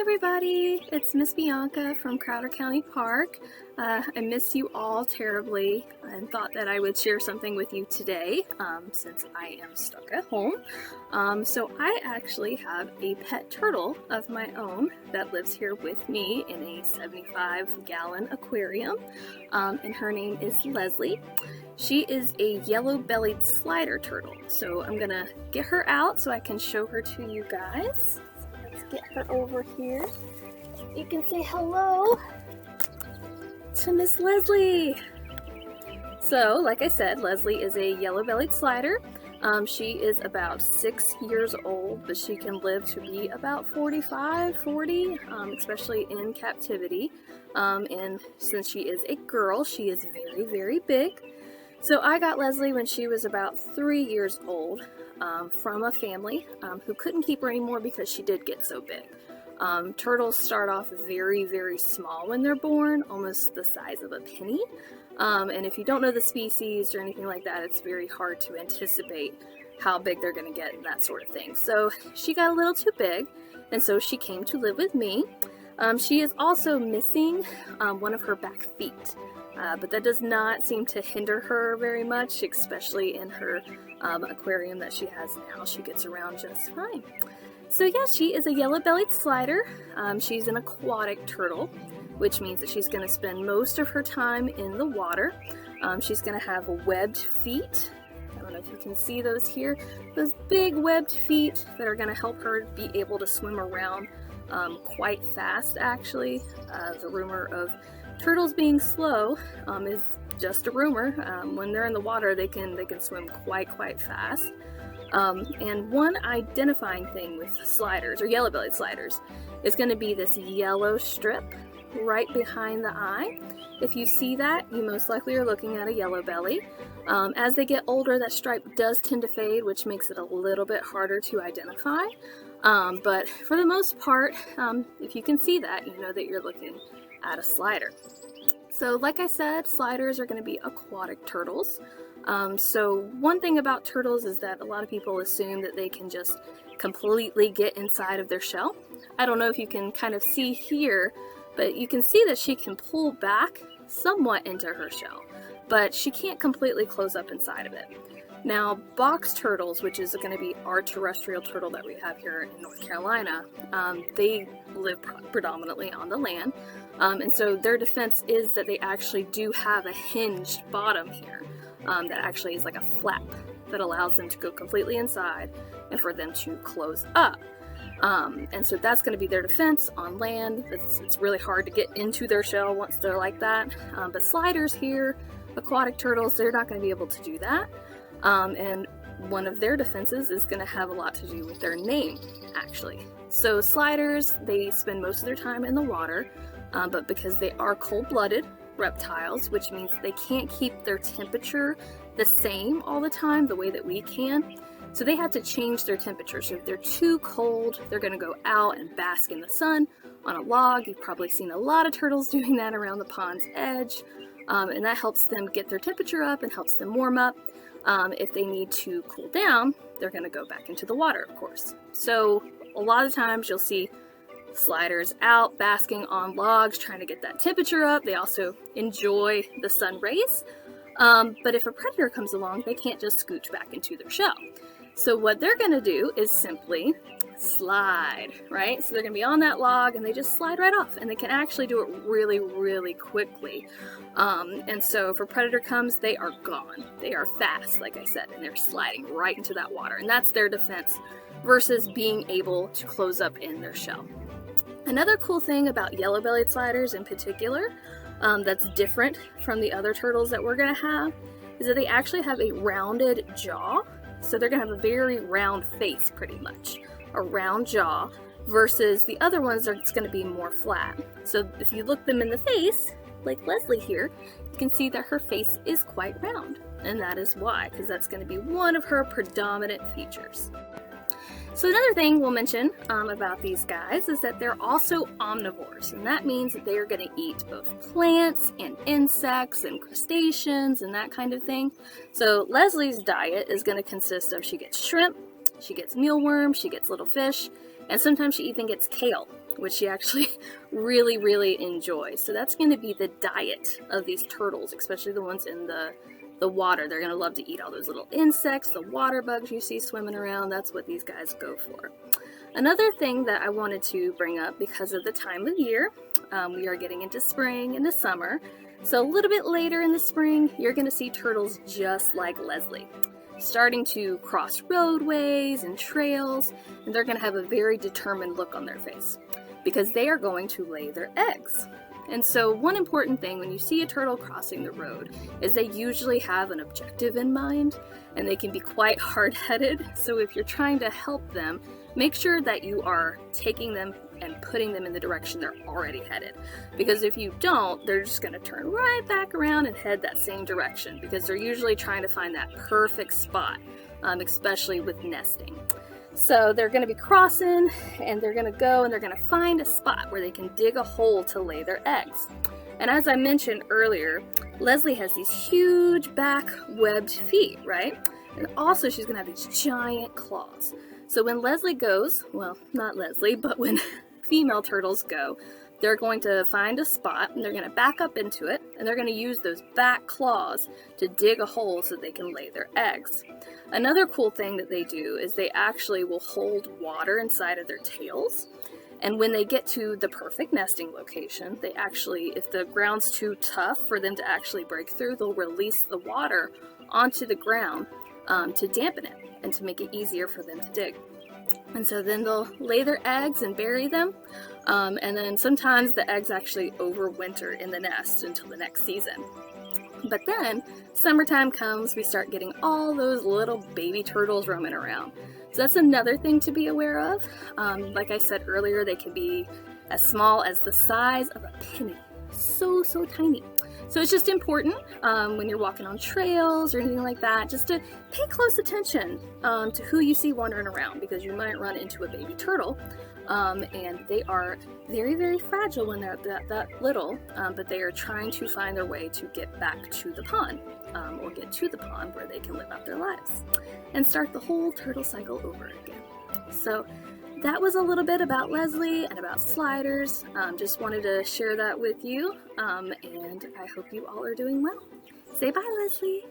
everybody, it's Miss Bianca from Crowder County Park. I miss you all terribly and thought that I would share something with you today since I am stuck at home. So I actually have a pet turtle of my own that lives here with me in a 75-gallon aquarium, and her name is Leslie. She is a yellow-bellied slider turtle, so I'm gonna get her out so I can show her to you guys. Let's get her over here. You can say hello to Miss Leslie. So, like I said, Leslie is a yellow-bellied slider. She is about 6 years old, but she can live to be about 45, 40, especially in captivity. And since she is a girl, she is very, very big. So I got Leslie when she was about 3 years old from a family who couldn't keep her anymore because she did get so big. Turtles start off very, very small when they're born, almost the size of a penny. And if you don't know the species or anything like that, it's very hard to anticipate how big they're going to get and that sort of thing. So she got a little too big, and so she came to live with me. She is also missing one of her back feet. But that does not seem to hinder her very much, especially in her aquarium that she has now. She gets around just fine. So yeah, she is a yellow-bellied slider. She's an aquatic turtle, which means that she's going to spend most of her time in the water. She's going to have webbed feet. I don't know if you can see those here. Those big webbed feet that are going to help her be able to swim around quite fast, actually. The rumor of turtles being slow is just a rumor. When they're in the water, they can swim quite fast. And one identifying thing with sliders, or yellow-bellied sliders, is going to be this yellow strip right behind the eye. If you see that, you most likely are looking at a yellow belly. As they get older, that stripe does tend to fade, which makes it a little bit harder to identify. But for the most part, if you can see that, you know that you're looking at a slider. So like I said, sliders are going to be aquatic turtles. So one thing about turtles is that a lot of people assume that they can just completely get inside of their shell. I don't know if you can kind of see here, but you can see that she can pull back somewhat into her shell, but she can't completely close up inside of it. Now, box turtles, which is going to be our terrestrial turtle that we have here in North Carolina, they live predominantly on the land, and so their defense is that they actually do have a hinged bottom here that actually is like a flap that allows them to go completely inside and for them to close up. And so that's going to be their defense on land. It's really hard to get into their shell once they're like that. But sliders here, aquatic turtles, they're not going to be able to do that. And one of their defenses is going to have a lot to do with their name, actually. So sliders, they spend most of their time in the water, but because they are cold-blooded reptiles, which means they can't keep their temperature the same all the time the way that we can. So they have to change their temperature. So if they're too cold, they're going to go out and bask in the sun on a log. You've probably seen a lot of turtles doing that around the pond's edge. And that helps them get their temperature up and helps them warm up. If they need to cool down, they're going to go back into the water, of course. So a lot of times you'll see sliders out basking on logs trying to get that temperature up. They also enjoy the sun rays. But if a predator comes along, they can't just scooch back into their shell. So what they're going to do is simply slide, right? So they're going to be on that log and they just slide right off, and they can actually do it really, really quickly. And so if a predator comes, they are gone. They are fast, like I said, and they're sliding right into that water. And that's their defense versus being able to close up in their shell. Another cool thing about yellow-bellied sliders in particular that's different from the other turtles that we're going to have is that they actually have a rounded jaw. So they're going to have a very round face, pretty much. A round jaw, versus the other ones are going to be more flat. So if you look them in the face, like Leslie here, you can see that her face is quite round. And that is why, because that's going to be one of her predominant features. So another thing we'll mention about these guys is that they're also omnivores, and that means that they are going to eat both plants and insects and crustaceans and that kind of thing. So Leslie's diet is going to consist of, she gets shrimp, she gets mealworms, she gets little fish, and sometimes she even gets kale. which she actually really enjoys. So that's going to be the diet of these turtles, especially the ones in the water. They're going to love to eat all those little insects, the water bugs you see swimming around. That's what these guys go for. Another thing that I wanted to bring up, because of the time of year, we are getting into spring and the summer. So a little bit later in the spring, you're going to see turtles just like Leslie, starting to cross roadways and trails, and they're going to have a very determined look on their face because they are going to lay their eggs. And so one important thing when you see a turtle crossing the road is they usually have an objective in mind, and they can be quite hard-headed. So if you're trying to help them, make sure that you are taking them and putting them in the direction they're already headed. Because if you don't, they're just going to turn right back around and head that same direction, because they're usually trying to find that perfect spot, especially with nesting. So they're going to be crossing, and they're going to go and they're going to find a spot where they can dig a hole to lay their eggs. And as I mentioned earlier, Leslie has these huge back webbed feet, right? And also she's going to have these giant claws. So when Leslie goes, well, not Leslie, but when female turtles go, they're going to find a spot and they're going to back up into it, and they're going to use those back claws to dig a hole so they can lay their eggs. Another cool thing that they do is they actually will hold water inside of their tails. And when they get to the perfect nesting location, they actually, if the ground's too tough for them to actually break through, they'll release the water onto the ground to dampen it and to make it easier for them to dig. And so then they'll lay their eggs and bury them. And then sometimes the eggs actually overwinter in the nest until the next season. But then summertime comes, we start getting all those little baby turtles roaming around. So that's another thing to be aware of. Like I said earlier, they can be as small as the size of a penny. So tiny. So it's just important when you're walking on trails or anything like that, just to pay close attention to who you see wandering around, because you might run into a baby turtle. And they are very fragile when they're that little, but they are trying to find their way to get back to the pond, or get to the pond where they can live out their lives and start the whole turtle cycle over again. So that was a little bit about Leslie and about sliders. Just wanted to share that with you, and I hope you all are doing well. Say bye, Leslie.